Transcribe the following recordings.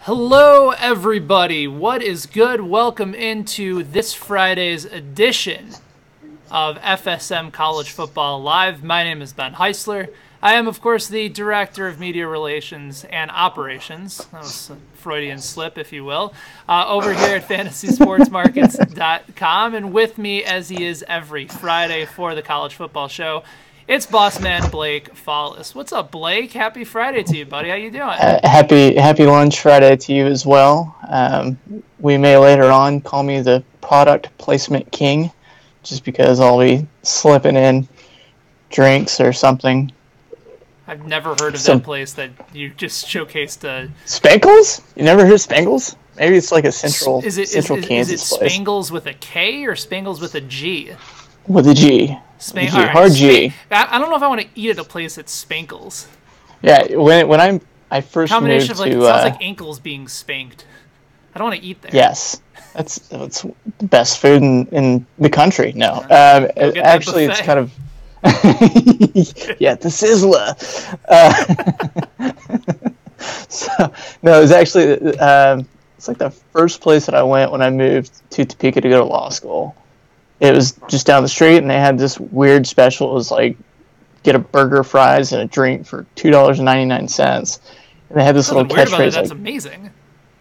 Hello, everybody. What is good? Welcome into this Friday's edition of FSM College Football Live. My name is Ben Heisler. I am, of course, the Director of Media Relations and Operations. That was a Freudian slip, if you will. Over here at FantasySportsMarkets.com. And with me, as he is every Friday for the College Football Show, it's boss man Blake Follis. What's up, Blake? Happy Friday to you, buddy. How you doing? Happy Lunch Friday to you as well. We may later on call me the product placement king, just because I'll be slipping in drinks or something. I've never heard of that place that you just showcased. Spangles? You never heard of Spangles? Maybe it's like a central Kansas is it place. Spangles with a K or Spangles with a G? With a G. Right, hard G. I don't know if I want to eat at a place that's Spankles. Yeah, when I first Combination moved of to... it sounds like ankles being spanked. I don't want to eat there. Yes. That's the best food in the country. No. Actually, it's kind of... yeah, the Sizzler. No, it was actually... it's like the first place that I went when I moved to Topeka to go to law school. It was just down the street, and they had this weird special. It was like, get a burger, fries, and a drink for $2.99. And they had this little catchphrase. That's amazing.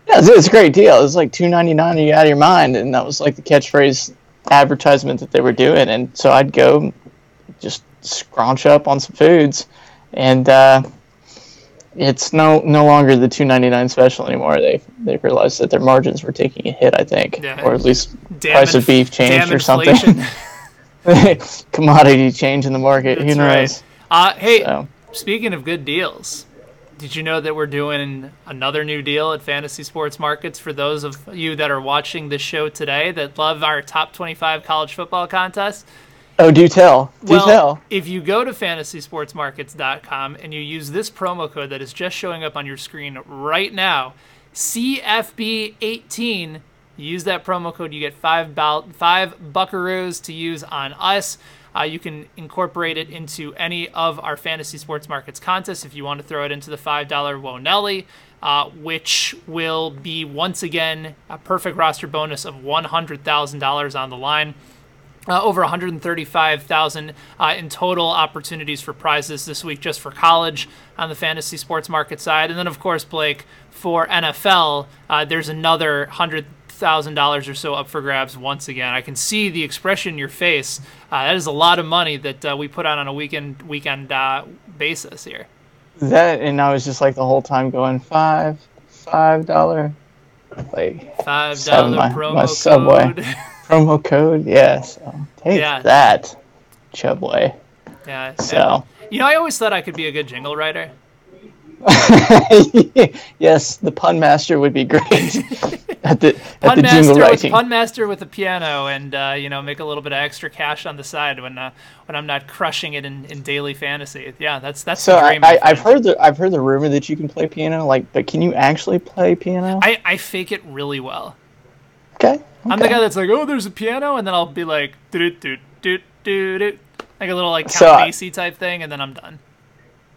Yeah, it's a great deal. It was like $2.99, and you out of your mind. And that was like the catchphrase advertisement that they were doing. And so I'd go just scrunch up on some foods, and it's no longer the $2.99 special anymore. They realized that their margins were taking a hit, I think, or at least price of beef changed or something. Commodity change in the market. Who knows? Right. Hey, speaking of good deals, did you know that we're doing another new deal at Fantasy Sports Markets for those of you that are watching this show today that love our top 25 college football contest? Oh, do tell. If you go to FantasySportsMarkets.com and you use this promo code that is just showing up on your screen right now, CFB18, you use that promo code, you get five buckaroos to use on us. You can incorporate it into any of our Fantasy Sports Markets contests if you want to throw it into the $5 Wonelli, which will be, once again, a perfect roster bonus of $100,000 on the line. Over 135,000 in total opportunities for prizes this week just for college on the Fantasy Sports Market side. And then, of course, Blake, for NFL, there's another $100,000 or so up for grabs once again. I can see the expression in your face. That is a lot of money that we put out on a weekend basis here. That, and I was just like the whole time going, $5, like $5 promo my Subway. code. Promo code, yes. Yeah, so take that, Chubway. Yeah. So, I always thought I could be a good jingle writer. Yes, the pun master would be great at the jingle writing. Pun master with a piano, and make a little bit of extra cash on the side when I'm not crushing it in daily fantasy. Yeah, that's so. The dream. I've heard the rumor that you can play piano, but can you actually play piano? I fake it really well. Okay. I'm the guy that's like, oh, there's a piano, and then I'll be like, doot doot doot doot doot, like a little Count Basie type thing, and then I'm done.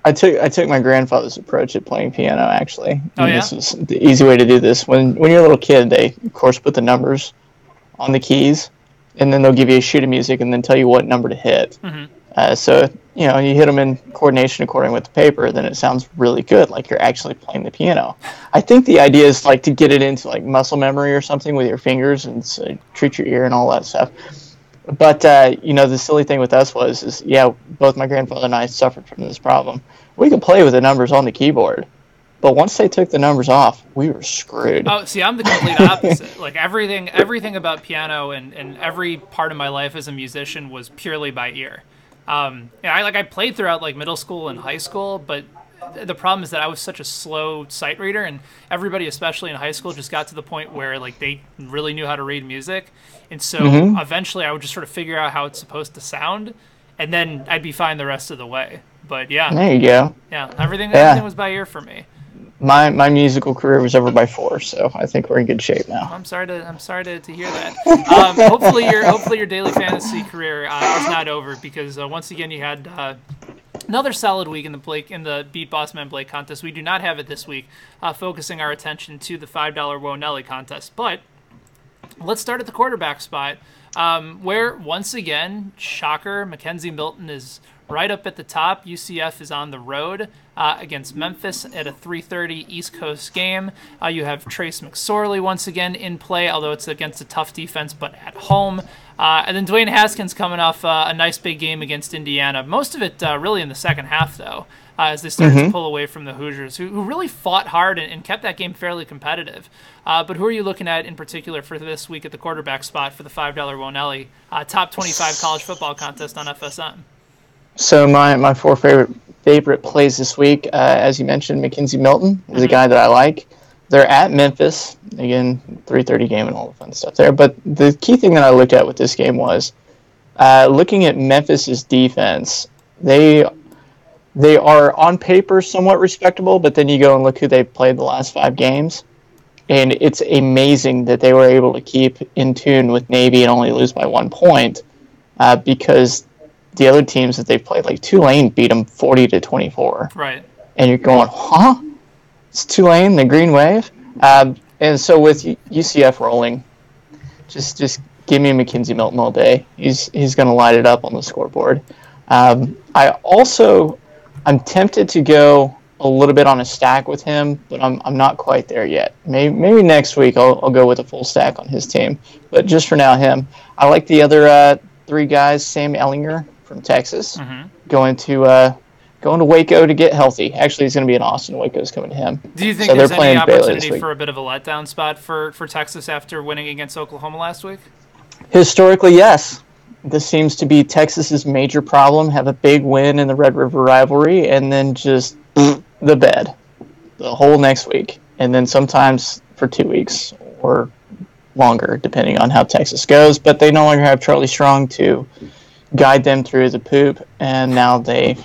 I took my grandfather's approach at playing piano, actually. Oh, yeah? This was the easy way to do this. When you're a little kid, they of course put the numbers on the keys, and then they'll give you a sheet of music and then tell you what number to hit. Mm-hmm. So you hit them in coordination according with the paper, then it sounds really good, like you're actually playing the piano. I think the idea is like to get it into like muscle memory or something with your fingers and treat your ear and all that stuff. But the silly thing with us is both my grandfather and I suffered from this problem. We could play with the numbers on the keyboard, but once they took the numbers off, we were screwed. Oh, see, I'm the complete opposite. Like everything about piano and every part of my life as a musician was purely by ear. I played throughout like middle school and high school, but the problem is that I was such a slow sight reader, and everybody, especially in high school, just got to the point where like they really knew how to read music, and so eventually I would just sort of figure out how it's supposed to sound, and then I'd be fine the rest of the way. But yeah, there you go. Yeah, everything was by ear for me. My musical career was over by 4, so I think we're in good shape now. I'm sorry to hear that. Hopefully your daily fantasy career is not over, because once again you had Another solid week in the Beat Boss Man Blake contest. We do not have it this week, focusing our attention to the $5 Wonelli contest. But let's start at the quarterback spot, where once again, shocker, Mackenzie Milton is right up at the top. UCF is on the road against Memphis at a 3:30 East Coast game. You have Trace McSorley once again in play, although it's against a tough defense, but at home. And then Dwayne Haskins coming off a nice big game against Indiana. Most of it really in the second half, though, as they started to pull away from the Hoosiers, who really fought hard and kept that game fairly competitive. But who are you looking at in particular for this week at the quarterback spot for the $5 Wonelli top 25 college football contest on FSM? So my four favorite plays this week, as you mentioned, Mackenzie Milton is a guy that I like. They're at Memphis. Again, 3:30 game and all the fun stuff there. But the key thing that I looked at with this game was looking at Memphis's defense. They are on paper somewhat respectable, but then you go and look who they've played the last 5 games, and it's amazing that they were able to keep in tune with Navy and only lose by 1 point because the other teams that they've played, like Tulane, beat them 40-24. Right. And you're going, huh? It's Tulane, the Green Wave. And so with UCF rolling, just give me Mackenzie Milton all day. He's going to light it up on the scoreboard. I'm tempted to go a little bit on a stack with him, but I'm not quite there yet. Maybe next week I'll go with a full stack on his team. But just for now, him. I like the other 3 guys. Sam Ellinger from Texas, going to Waco to get healthy. Actually, he's going to be in Austin. Waco's coming to him. Do you think there's any opportunity for a bit of a letdown spot for Texas after winning against Oklahoma last week? Historically, yes. This seems to be Texas's major problem. Have a big win in the Red River rivalry, and then just the bed the whole next week, and then sometimes for 2 weeks or longer, depending on how Texas goes. But they no longer have Charlie Strong to guide them through the poop, and now they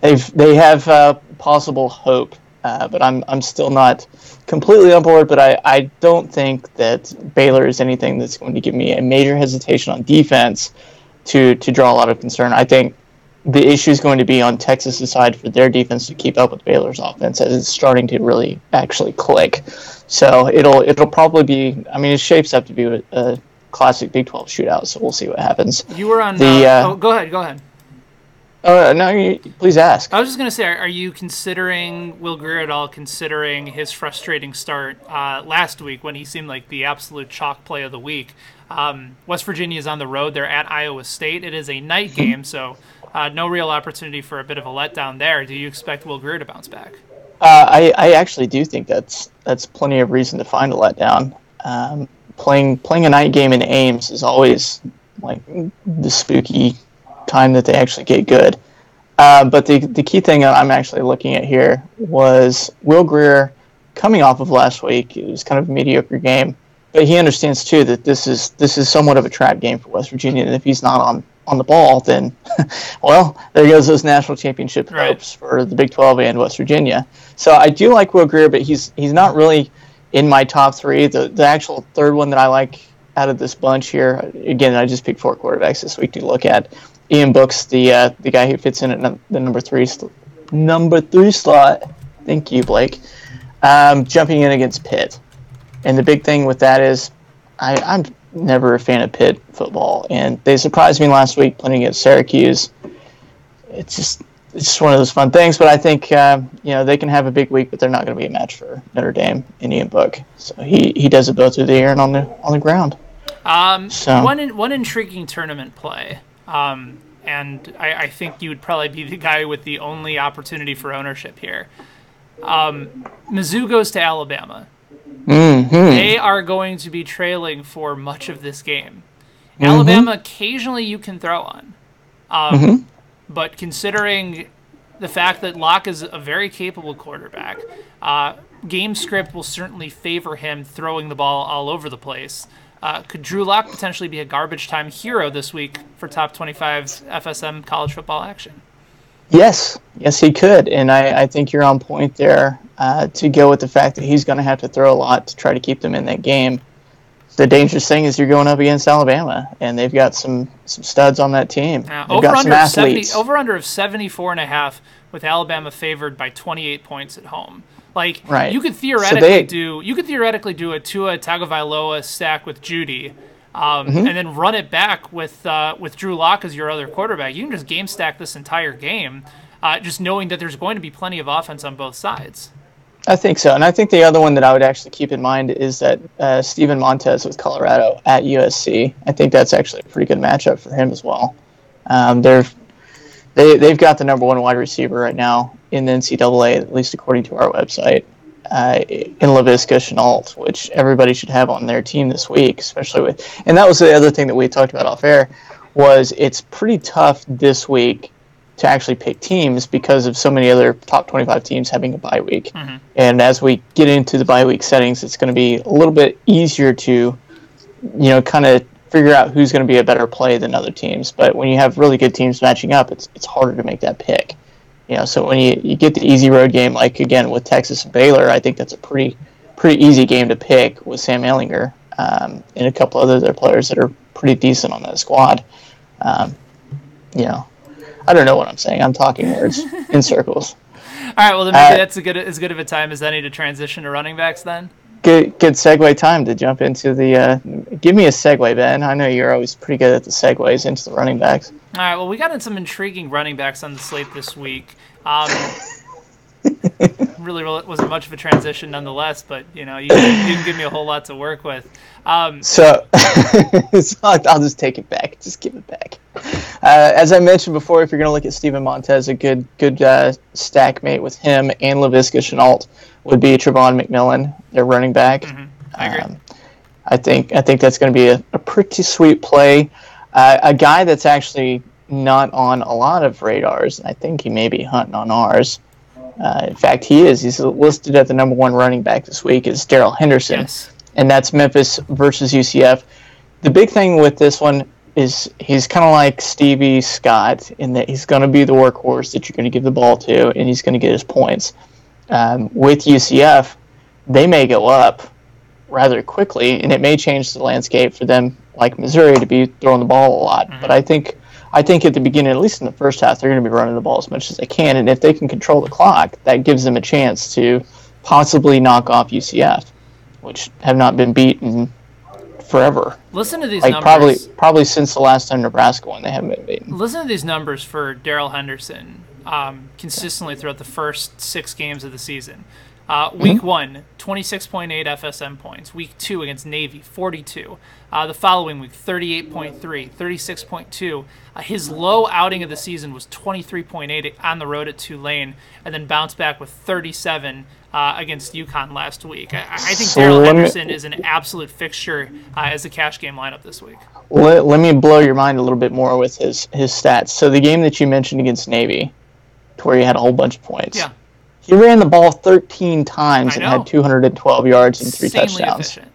have possible hope. But I'm still not completely on board. But I don't think that Baylor is anything that's going to give me a major hesitation on defense to draw a lot of concern. I think the issue is going to be on Texas' side for their defense to keep up with Baylor's offense as it's starting to really actually click. So it'll probably be. I mean, it shapes up to be a classic Big 12 shootout. So we'll see what happens. You were on. Go ahead. No, please ask. I was just going to say, are you considering Will Grier at all, considering his frustrating start last week when he seemed like the absolute chalk play of the week? West Virginia is on the road. They're at Iowa State. It is a night game, so no real opportunity for a bit of a letdown there. Do you expect Will Grier to bounce back? I actually do think that's plenty of reason to find a letdown. Playing a night game in Ames is always like the spooky time that they actually get good. But the key thing I'm actually looking at here was Will Grier coming off of last week. It was kind of a mediocre game, but he understands too that this is somewhat of a trap game for West Virginia, and if he's not on the ball, then well, there goes those national championship hopes for the Big 12 and West Virginia. So I do like Will Grier, but he's not really in my top 3. The actual third one that I like out of this bunch here, again, I just picked 4 quarterbacks this week to look at. Ian Book's the guy who fits in at the number 3 slot. Thank you, Blake. Jumping in against Pitt, and the big thing with that is I'm never a fan of Pitt football, and they surprised me last week playing against Syracuse. It's just one of those fun things. But I think they can have a big week, but they're not going to be a match for Notre Dame and Ian Book. So he does it both through the air and on the ground. One intriguing tournament play. And I think you would probably be the guy with the only opportunity for ownership here. Mizzou goes to Alabama. They are going to be trailing for much of this game. Alabama, occasionally you can throw on. But considering the fact that Locke is a very capable quarterback, game script will certainly favor him throwing the ball all over the place. Could Drew Lock potentially be a garbage time hero this week for top 25 FSM college football action? Yes, he could, and I think you're on point there to go with the fact that he's going to have to throw a lot to try to keep them in that game. The dangerous thing is you're going up against Alabama, and they've got some studs on that team. They've got some athletes. Over under of 74.5 with Alabama favored by 28 points at home. Like, right. You could theoretically do a Tua Tagovailoa stack with Judy, and then run it back with Drew Lock as your other quarterback. You can just game stack this entire game, just knowing that there's going to be plenty of offense on both sides. I think so, and I think the other one that I would actually keep in mind is that Steven Montez with Colorado at USC. I think that's actually a pretty good matchup for him as well. They've got the number one wide receiver right now in the NCAA, at least according to our website, in Laviska Shenault, which everybody should have on their team this week, especially with. And that was the other thing that we talked about off air, was it's pretty tough this week to actually pick teams because of so many other top 25 teams having a bye week. Mm-hmm. And as we get into the bye week settings, it's going to be a little bit easier to, kind of figure out who's going to be a better play than other teams. But when you have really good teams matching up, it's harder to make that pick. So when you get the easy road game, like again with Texas and Baylor, I think that's a pretty easy game to pick with Sam Ehlinger and a couple other players that are pretty decent on that squad. I don't know what I'm saying. I'm talking words in circles. All right, well, then maybe that's as good of a time as any to transition to running backs then. Good segue time to jump into the give me a segue, Ben. I know you're always pretty good at the segues into the running backs. All right, well, we got in some intriguing running backs on the slate this week. Really wasn't much of a transition nonetheless, but you didn't give me a whole lot to work with. So I'll just take it back. Just give it back. As I mentioned before, if you're going to look at Steven Montez, a good stack mate with him and Laviska Shenault would be Trevon McMillan, their running back. Mm-hmm. I agree. I think that's going to be a pretty sweet play. A guy that's actually not on a lot of radars, and I think he may be hunting on ours. In fact, he is. He's listed at the number one running back this week is Darrell Henderson. Yes. And that's Memphis versus UCF. The big thing with this one is he's kind of like Stevie Scott in that he's going to be the workhorse that you're going to give the ball to, and he's going to get his points. With UCF, they may go up rather quickly, and it may change the landscape for them, like Missouri, to be throwing the ball a lot. Mm-hmm. But I think at the beginning, at least in the first half, they're going to be running the ball as much as they can, and if they can control the clock, that gives them a chance to possibly knock off UCF, which have not been beaten forever. Listen to these numbers. Probably since the last time Nebraska won, they haven't been beaten. Listen to these numbers for Darrell Henderson consistently throughout the first 6 games of the season. Week 1, 26.8 FSM points. Week 2 against Navy, 42. The following week, 38.3, 36.2. His low outing of the season was 23.8 on the road at Tulane, and then bounced back with 37 against UConn last week. I think Darrell Henderson is an absolute fixture as a cash game lineup this week. Let me blow your mind a little bit more with his stats. So the game that you mentioned against Navy, to where he had a whole bunch of points. Yeah. He ran the ball 13 times and had 212 yards and 3 touchdowns. Efficient.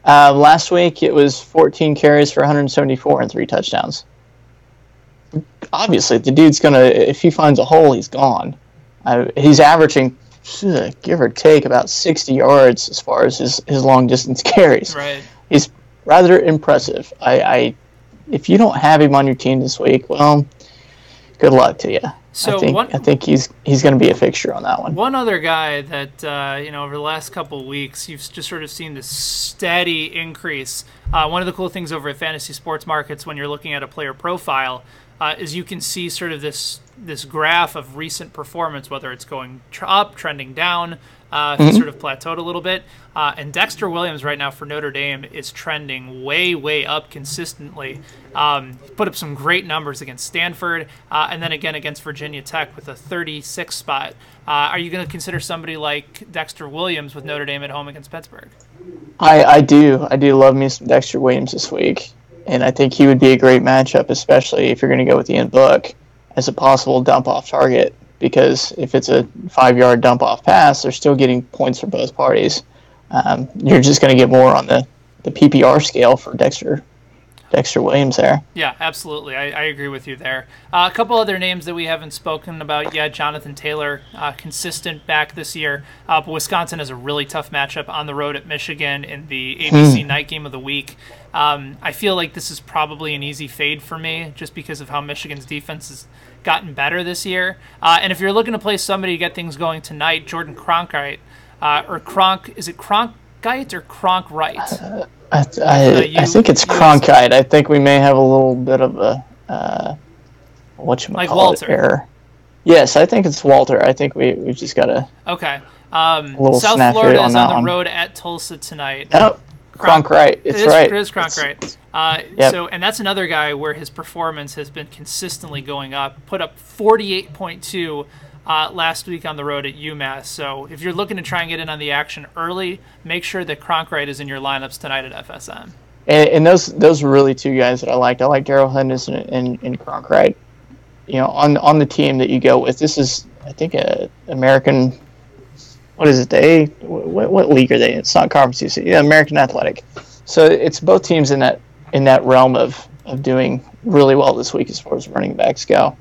Last week, it was 14 carries for 174 and 3 touchdowns. Obviously, the dude's going to, if he finds a hole, he's gone. He's averaging, give or take, about 60 yards as far as his long-distance carries. Right. He's rather impressive. If you don't have him on your team this week, well, good luck to you. So I think he's going to be a fixture on that one. One other guy that over the last couple of weeks you've just sort of seen this steady increase. One of the cool things over at Fantasy Sports Markets when you're looking at a player profile is you can see sort of this graph of recent performance, whether it's going up, trending down, sort of plateaued a little bit. And Dexter Williams right now for Notre Dame is trending way, way up consistently. Put up some great numbers against Stanford and then again against Virginia Tech with a 36 spot. Are you going to consider somebody like Dexter Williams with Notre Dame at home against Pittsburgh? I do. I do love me some Dexter Williams this week. And I think he would be a great matchup, especially if you're going to go with the end book as a possible dump-off target. Because if it's a 5-yard dump-off pass, they're still getting points for both parties. You're just going to get more on the PPR scale for Dexter. Dexter Williams there. Yeah, absolutely. I agree with you there. A couple other names that we haven't spoken about yet. Jonathan Taylor, consistent back this year. But Wisconsin has a really tough matchup on the road at Michigan in the ABC night game of the week. I feel like this is probably an easy fade for me just because of how Michigan's defense has gotten better this year. And if you're looking to play somebody to get things going tonight, Jordan Cronkite, is it Cronkite or Cronkwright? I think it's Cronkite. I think we may have a little bit of a Walter error. Yes, I think it's Walter. I think we've just got a South Florida is on the road at Tulsa tonight. Oh, Cronkite. It is Cronkite. Yep. So, and that's another guy where his performance has been consistently going up. Put up 48.2 last week on the road at UMass. So if you're looking to try and get in on the action early, make sure that Cronkite is in your lineups tonight at FSM. And those were really two guys that I liked. I like Darrell Henderson and Cronkite. On the team that you go with, this is, I think, a American. What is it? What league are they in? It's not Conference UC. Yeah, American Athletic. So it's both teams in that realm of doing really well this week as far as running backs go.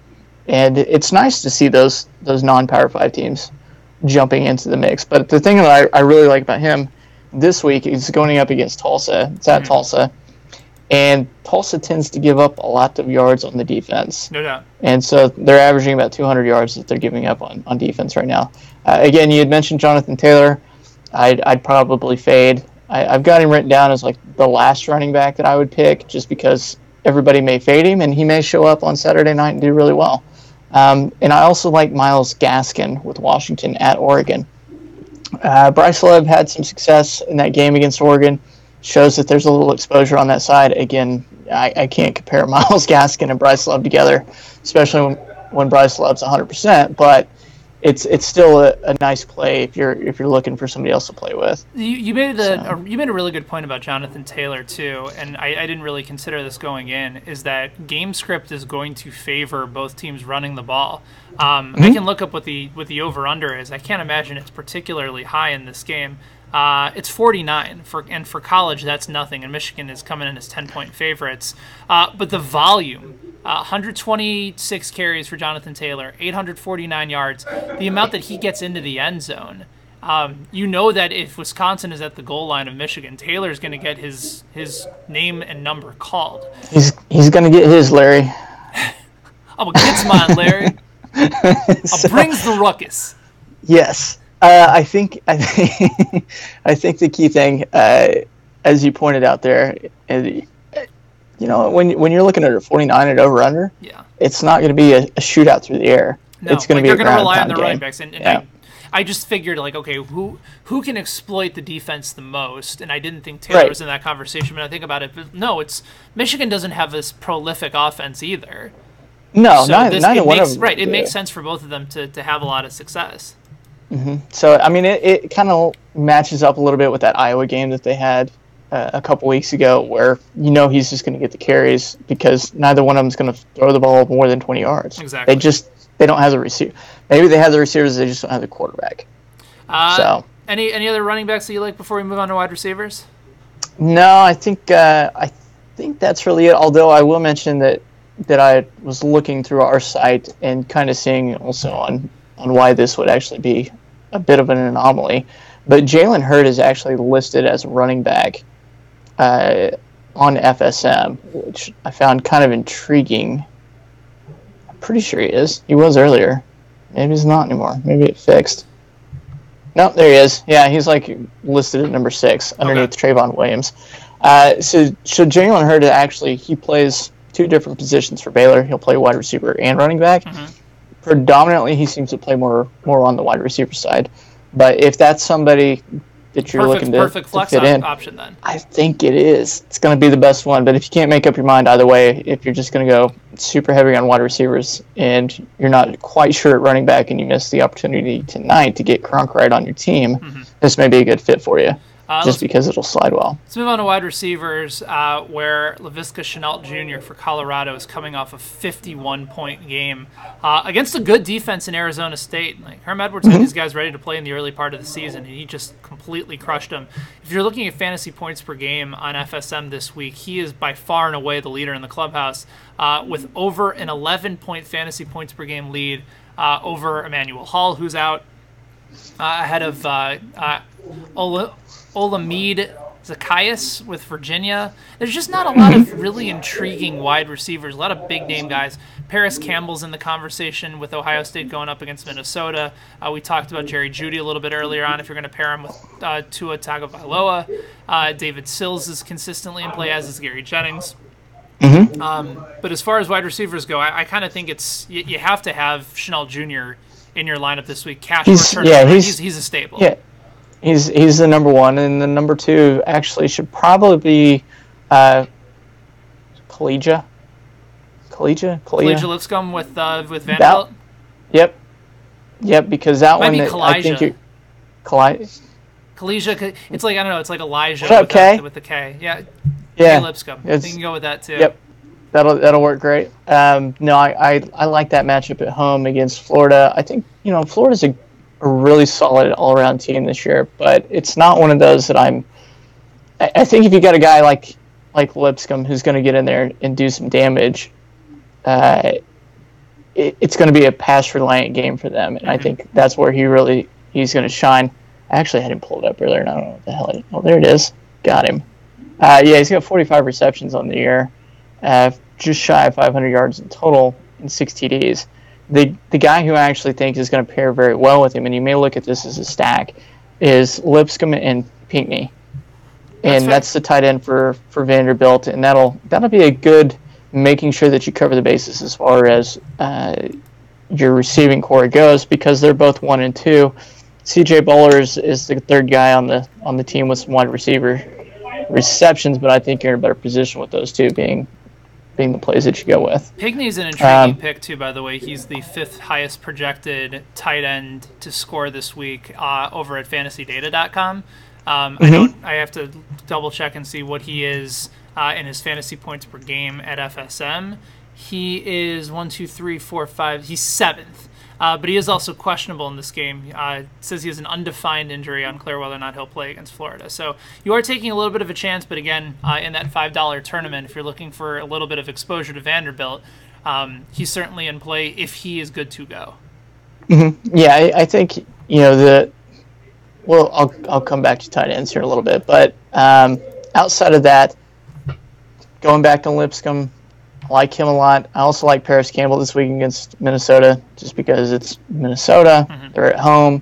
And it's nice to see those non-Power 5 teams jumping into the mix. But the thing that I really like about him this week is going up against Tulsa. It's at Tulsa. And Tulsa tends to give up a lot of yards on the defense. No doubt. And so they're averaging about 200 yards that they're giving up on defense right now. Again, you had mentioned Jonathan Taylor. I'd probably fade. I've got him written down as like the last running back that I would pick just because everybody may fade him and he may show up on Saturday night and do really well. And I also like Myles Gaskin with Washington at Oregon. Bryce Love had some success in that game against Oregon. Shows that there's a little exposure on that side. Again, I can't compare Myles Gaskin and Bryce Love together, especially when Bryce Love's 100%. But it's still a nice play if you're looking for somebody else to play with. You made a really good point about Jonathan Taylor too, and I didn't really consider this going in. Is that game script is going to favor both teams running the ball? I can look up what the over under is. I can't imagine it's particularly high in this game. It's 49 for college. That's nothing, and Michigan is coming in as 10-point favorites. But the volume. 126 carries for Jonathan Taylor, 849 yards. The amount that he gets into the end zone, that if Wisconsin is at the goal line of Michigan, Taylor's going to get his name and number called. He's going to get his, Larry. Oh, gets mine, Larry. Brings the ruckus. Yes, I think the key thing, as you pointed out there. When you're looking at a 49 at over-under, it's not going to be a shootout through the air. No, it's going to be they're a going to rely on the game. running backs. And I just figured, okay, who can exploit the defense the most? And I didn't think Taylor was in that conversation, but I think about it. But no, Michigan doesn't have this prolific offense either. No, so neither one of them. Right, it makes sense for both of them to have a lot of success. Mm-hmm. So, I mean, it kind of matches up a little bit with that Iowa game that they had a couple weeks ago where he's just going to get the carries because neither one of them is going to throw the ball more than 20 yards. Exactly. They don't have the receiver. Maybe they have the receivers, they just don't have the quarterback. Any other running backs that you like before we move on to wide receivers? No, I think that's really it. Although I will mention that I was looking through our site and kind of seeing also on why this would actually be a bit of an anomaly. But Jalen Hurd is actually listed as a running back on FSM, which I found kind of intriguing. I'm pretty sure he is. He was earlier. Maybe he's not anymore. Maybe it fixed. No, there he is. Yeah, he's listed at number 6 underneath Trayvon Williams. So Jalen Hurd actually, he plays 2 different positions for Baylor. He'll play wide receiver and running back. Mm-hmm. Predominantly, he seems to play more on the wide receiver side. But if that's somebody that you're looking to flex fit in, option, then I think it is. It's going to be the best one. But if you can't make up your mind either way, if you're just going to go super heavy on wide receivers and you're not quite sure at running back and you miss the opportunity tonight to get Cronkite on your team, this may be a good fit for you. just because it'll slide well. Let's move on to wide receivers, where Laviska Shenault Jr. for Colorado is coming off a 51-point game against a good defense in Arizona State. Like, Herm Edwards had these guys ready to play in the early part of the season, and he just completely crushed them. If you're looking at fantasy points per game on FSM this week, he is by far and away the leader in the clubhouse with over an 11-point fantasy points per game lead over Emmanuel Hall, who's out, ahead of Olamide Zacchaeus with Virginia. There's just not a lot of really intriguing wide receivers, a lot of big-name guys. Paris Campbell's in the conversation with Ohio State going up against Minnesota. We talked about Jerry Jeudy a little bit earlier on if you're going to pair him with Tua Tagovailoa. David Sills is consistently in play, as is Gary Jennings. But as far as wide receivers go, I kind of think you have to have Shenault Jr. in your lineup this week. He's a staple. Yeah. He's the number one, and the number two actually should probably be Collegia Lipscomb with Vanderbilt. Yep, because that one I think you Collegia. It's like, I don't know. It's like Elijah with the K. Yeah. Lipscomb. You can go with that too. Yep. That'll work great. No, I like that matchup at home against Florida. I think Florida's a really solid all-around team this year, but it's not one of those that I think if you got a guy like Lipscomb who's going to get in there and do some damage, it's going to be a pass-reliant game for them, and I think that's where he's going to shine. I actually had him pulled up earlier, and I don't know what the hell. Oh, there it is. Got him. He's got 45 receptions on the year, just shy of 500 yards in total and 6 TDs. The guy who I actually think is going to pair very well with him, and you may look at this as a stack, is Lipscomb and Pinckney. And that's the tight end for Vanderbilt, and that'll be a good making sure that you cover the bases as far as your receiving core goes, because they're both 1 and 2. CJ Bowlers is the third guy on the team with some wide receiver receptions, but I think you're in a better position with those two being the plays that you go with. Pinckney's an intriguing pick too, by the way. He's the 5th highest projected tight end to score this week over at fantasydata.com. I have to double check and see what he is in his fantasy points per game at FSM. He is 5. He's 7th. But he is also questionable in this game. It says he has an undefined injury, unclear whether or not he'll play against Florida. So you are taking a little bit of a chance, but again, in that $5 tournament, if you're looking for a little bit of exposure to Vanderbilt, he's certainly in play if he is good to go. Yeah, I think, I'll come back to tight ends here in a little bit, but outside of that, going back to Lipscomb, I like him a lot. I also like Paris Campbell this week against Minnesota, just because it's Minnesota, they're at home,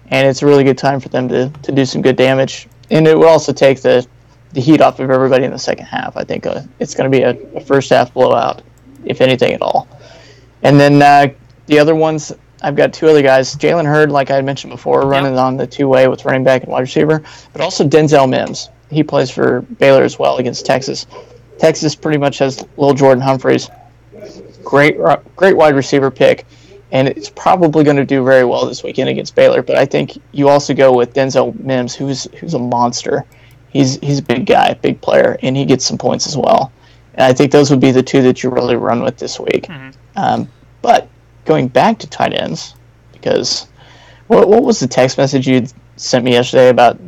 and it's a really good time for them to do some good damage. And it will also take the heat off of everybody in the second half. I think it's going to be a first half blowout, if anything at all. And then the other ones, I've got 2 other guys. Jalen Hurd, like I had mentioned before, running on the 2-way with running back and wide receiver, but also Denzel Mims. He plays for Baylor as well against Texas. Texas pretty much has little Jordan Humphreys. Great wide receiver pick, and it's probably going to do very well this weekend against Baylor. But I think you also go with Denzel Mims, who's a monster. He's a big guy, big player, and he gets some points as well. And I think those would be the 2 that you really run with this week. But going back to tight ends, because what was the text message you sent me yesterday about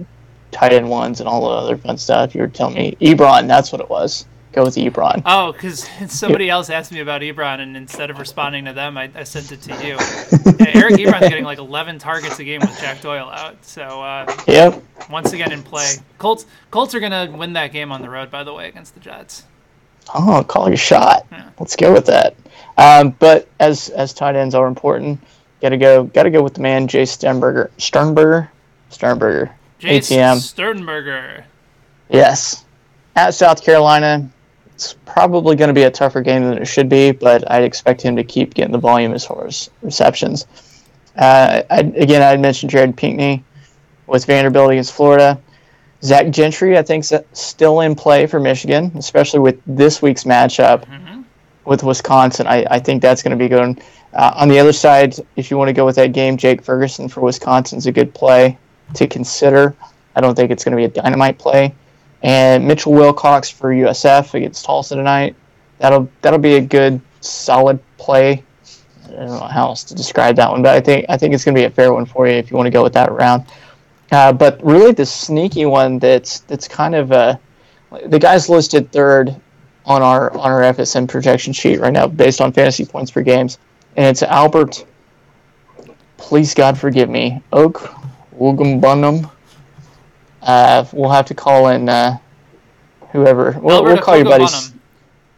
tight end ones and all the other fun stuff? You were telling me Ebron, that's what it was. Go with Ebron. Oh, because somebody else asked me about Ebron, and instead of responding to them, I sent it to you. Eric Ebron's getting like 11 targets a game with Jack Doyle out. So, once again in play. Colts are going to win that game on the road, by the way, against the Jets. Oh, call your shot. Yeah. Let's go with that. But as tight ends are important, gotta go with the man, Jay Sternberger. Jay ATM. Sternberger. Yes. At South Carolina, it's probably going to be a tougher game than it should be, but I'd expect him to keep getting the volume as far as receptions. I'd mentioned Jared Pinckney with Vanderbilt against Florida. Zach Gentry, I think, is still in play for Michigan, especially with this week's matchup with Wisconsin. I think that's going to be good. On the other side, if you want to go with that game, Jake Ferguson for Wisconsin is a good play to consider. I don't think it's going to be a dynamite play. And Mitchell Wilcox for USF against Tulsa tonight. That'll be a good, solid play. I don't know how else to describe that one, but I think it's going to be a fair one for you if you want to go with that round. But really, the sneaky one that's kind of the guy's listed third on our FSM projection sheet right now based on fantasy points per games, and it's Albert. Please God forgive me, Oak Wugumbunum. We'll have to call in whoever. We'll call your buddies.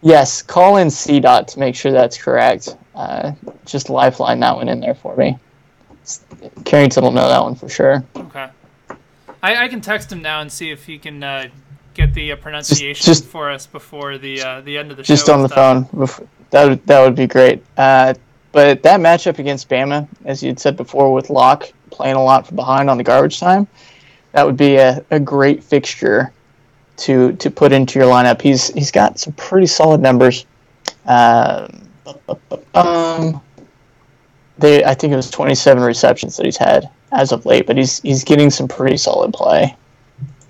Yes, call in CDOT to make sure that's correct. Just lifeline that one in there for me. Carrington will know that one for sure. Okay. I can text him now and see if he can get the pronunciation for us before the end of the show. Just on the phone. That would be great. But that matchup against Bama, as you had said before, with Locke playing a lot from behind on the garbage time, that would be a great fixture to put into your lineup. He's got some pretty solid numbers. I think it was 27 receptions that he's had as of late, but he's getting some pretty solid play.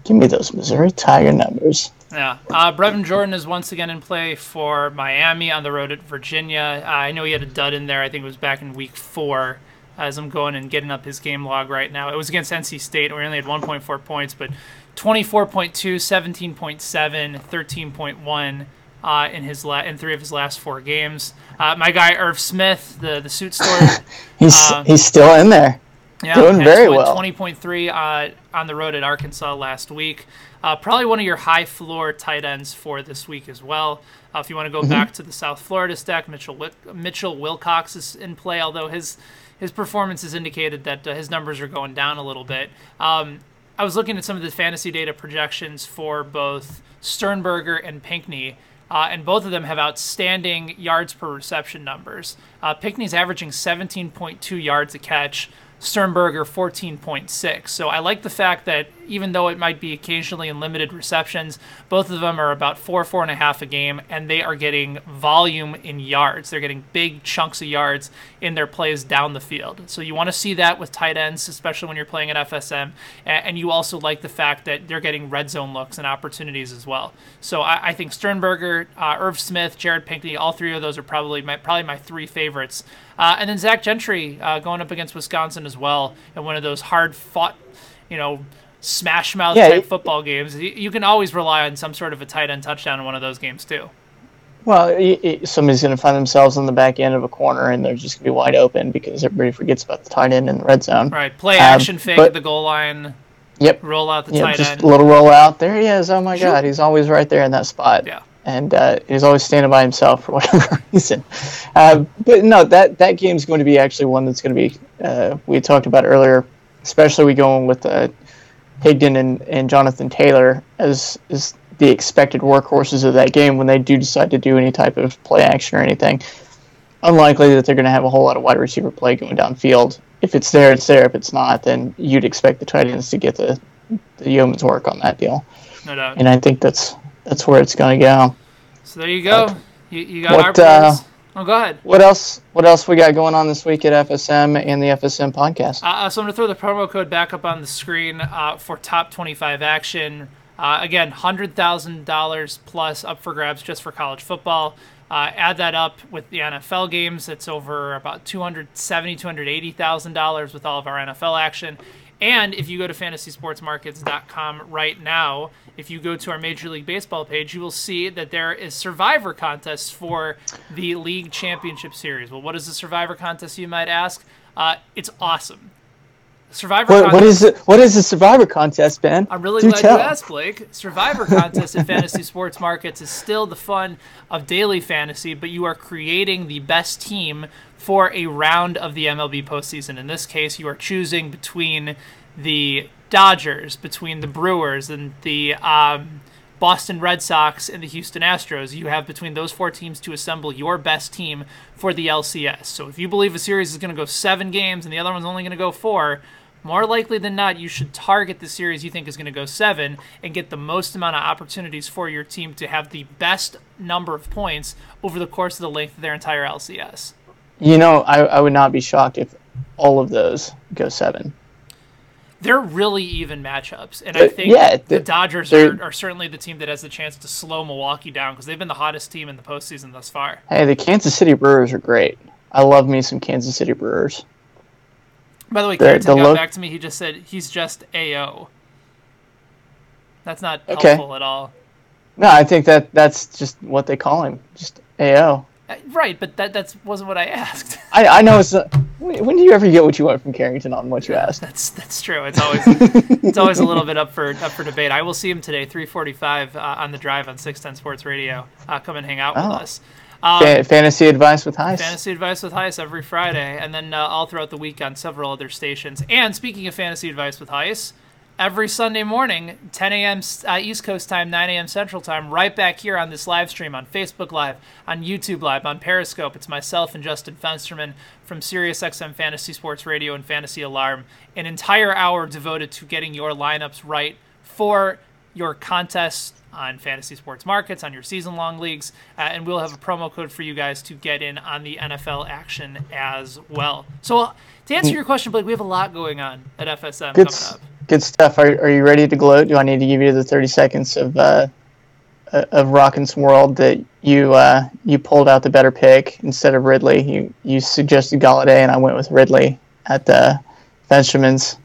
Give me those Missouri Tiger numbers. Yeah. Brevin Jordan is once again in play for Miami on the road at Virginia. I know he had a dud in there. I think it was back in week 4 as I'm going and getting up his game log right now. It was against NC State, where he only had 1.4 points, but 24.2, 17.7, 13.1 in 3 of his last 4 games. My guy Irv Smith, the suit store. he's still in there. Yeah, doing very well. 20.3 on the road at Arkansas last week. Probably one of your high floor tight ends for this week as well. If you want to go back to the South Florida stack, Mitchell Wilcox is in play, although his performance has indicated that his numbers are going down a little bit. I was looking at some of the fantasy data projections for both Sternberger and Pinckney, and both of them have outstanding yards per reception numbers. Pinckney's averaging 17.2 yards a catch, Sternberger 14.6. So I like the fact that even though it might be occasionally in limited receptions, both of them are about 4.5 a game, and they are getting volume in yards. They're getting big chunks of yards in their plays down the field. So you want to see that with tight ends, especially when you're playing at FSM, and you also like the fact that they're getting red zone looks and opportunities as well. So I think Sternberger, Irv Smith, Jared Pinckney, all 3 of those are probably my 3 favorites. And then Zach Gentry going up against Wisconsin as well in one of those hard-fought, smash mouth type football games. You can always rely on some sort of a tight end touchdown in one of those games too. Well, somebody's going to find themselves on the back end of a corner, and they're just going to be wide open because everybody forgets about the tight end in the red zone. Right, play action fake at the goal line. Yep. Roll out the tight just end. A little roll out. There he is. Oh my God, he's always right there in that spot. Yeah. And he's always standing by himself for whatever reason. But no, that game's going to be actually one that's going to be, we talked about earlier, especially we going with Higdon and Jonathan Taylor as the expected workhorses of that game when they do decide to do any type of play action or anything. Unlikely that they're going to have a whole lot of wide receiver play going downfield. If it's there, it's there. If it's not, then you'd expect the tight ends to get the yeoman's work on that deal. No doubt. And I think that's where it's going to go. So there you go. You got our plays. Oh, go ahead. What else we got going on this week at FSM and the FSM podcast? So I'm going to throw the promo code back up on the screen for top 25 action. Again, $100,000 plus up for grabs just for college football. Add that up with the NFL games. It's over about $270,000, $280,000 with all of our NFL action. And if you go to fantasysportsmarkets.com right now, if you go to our Major League Baseball page, you will see that there is Survivor contests for the League Championship Series. Well, what is the Survivor contest, you might ask? It's awesome. What is the Survivor contest, Ben? I'm really glad you asked, Blake. Survivor contest at Fantasy Sports Markets is still the fun of daily fantasy, but you are creating the best team for a round of the MLB postseason. In this case, you are choosing between the Dodgers, between the Brewers, and the Boston Red Sox and the Houston Astros. You have between those 4 teams to assemble your best team for the LCS. So if you believe a series is going to go 7 games and the other one's only going to go 4, more likely than not, you should target the series you think is going to go 7 and get the most amount of opportunities for your team to have the best number of points over the course of the length of their entire LCS. I would not be shocked if all of those go 7. They're really even matchups, and I think the Dodgers are certainly the team that has the chance to slow Milwaukee down because they've been the hottest team in the postseason thus far. Hey, the Kansas City Brewers are great. I love me some Kansas City Brewers. By the way, Carrington got back to me. He just said he's just AO. That's not helpful at all. No, I think that's just what they call him, just AO. Right, but that wasn't what I asked. I know it's. When do you ever get what you want from Carrington on what you asked? That's true. It's always a little bit up for debate. I will see him today, 3:45 on the drive on 610 Sports Radio. Come and hang out with us. Fantasy Advice with Heist. Fantasy Advice with Heist every Friday, and then all throughout the week on several other stations. And speaking of Fantasy Advice with Heist, every Sunday morning, 10 a.m. East Coast time, 9 a.m. Central time, right back here on this live stream on Facebook Live, on YouTube Live, on Periscope. It's myself and Justin Fensterman from SiriusXM Fantasy Sports Radio and Fantasy Alarm. An entire hour devoted to getting your lineups right for your contests on fantasy sports markets, on your season-long leagues, and we'll have a promo code for you guys to get in on the NFL action as well. So to answer your question, Blake, we have a lot going on at FSM coming up. Good stuff. Are you ready to gloat? Do I need to give you the 30 seconds of Rockins World that you pulled out the better pick instead of Ridley? You suggested Galladay, and I went with Ridley at Fensterman's.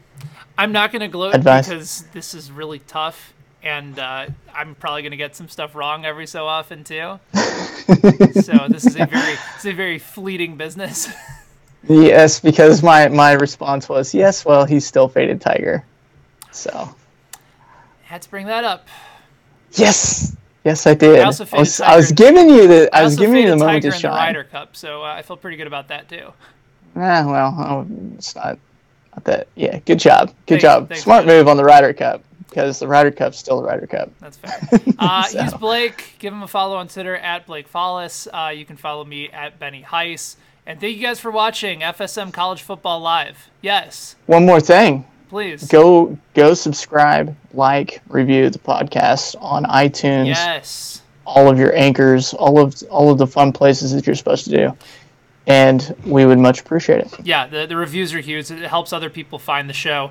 I'm not going to gloat because this is really tough, and I'm probably going to get some stuff wrong every so often too. So this is a very fleeting business. Yes, because my response was yes. Well, he's still faded Tiger. So had to bring that up. Yes, I did. I was giving you the moment to shine. In the Ryder Cup, so I feel pretty good about that too. It's not that. Yeah, good job. Thanks, smart move on the Ryder Cup because the Ryder Cup's still the Ryder Cup. That's fair. He's Blake. Give him a follow on Twitter at Blake Follis. You can follow me at Benny Heiss. And thank you guys for watching FSM College Football Live. Yes. One more thing. Please. Go subscribe, like, review the podcast on iTunes. Yes. All of your anchors, all of the fun places that you're supposed to do. And we would much appreciate it. Yeah, the reviews are huge. It helps other people find the show.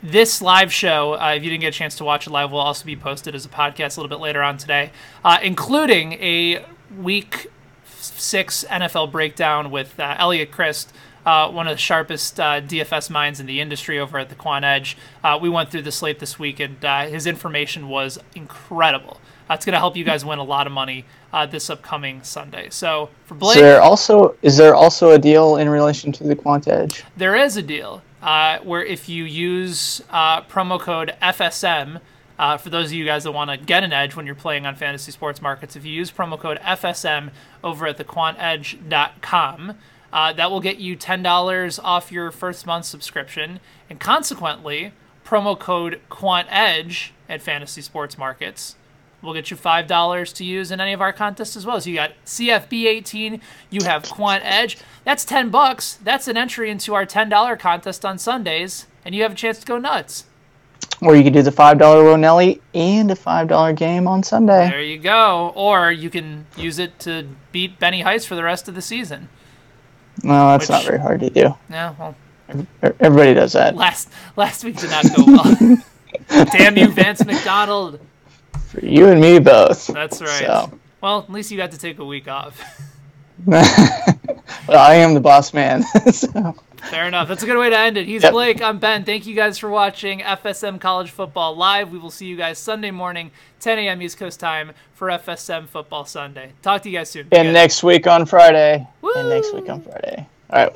This live show, if you didn't get a chance to watch it live, will also be posted as a podcast a little bit later on today, including a Week 6 NFL breakdown with Elliot Christ, one of the sharpest DFS minds in the industry over at the Quant Edge. We went through the slate this week, and his information was incredible. It's going to help you guys win a lot of money this upcoming Sunday. So for Blake, is there also a deal in relation to the Quant Edge? There is a deal where if you use promo code FSM, for those of you guys that want to get an edge when you're playing on fantasy sports markets, if you use promo code FSM over at thequantedge.com, that will get you $10 off your first month subscription. And consequently, promo code QuantEdge at Fantasy Sports Markets will get you $5 to use in any of our contests as well. So you got CFB18, you have Quant Edge. That's $10. That's an entry into our $10 contest on Sundays, and you have a chance to go nuts. Or you could do the $5 Ronelli and a $5 game on Sunday. There you go. Or you can use it to beat Benny Heiss for the rest of the season. No, that's not very hard to do. Yeah, well, everybody does that. Last week did not go well. Damn you, Vance McDonald. For you and me both. That's right. So. Well, at least you got to take a week off. Well, I am the boss man. So. Fair enough. That's a good way to end it. He's Blake. I'm Ben. Thank you guys for watching FSM College Football Live. We will see you guys Sunday morning, 10 a.m. East Coast time for FSM Football Sunday. Talk to you guys soon. And next week on Friday. Woo! All right.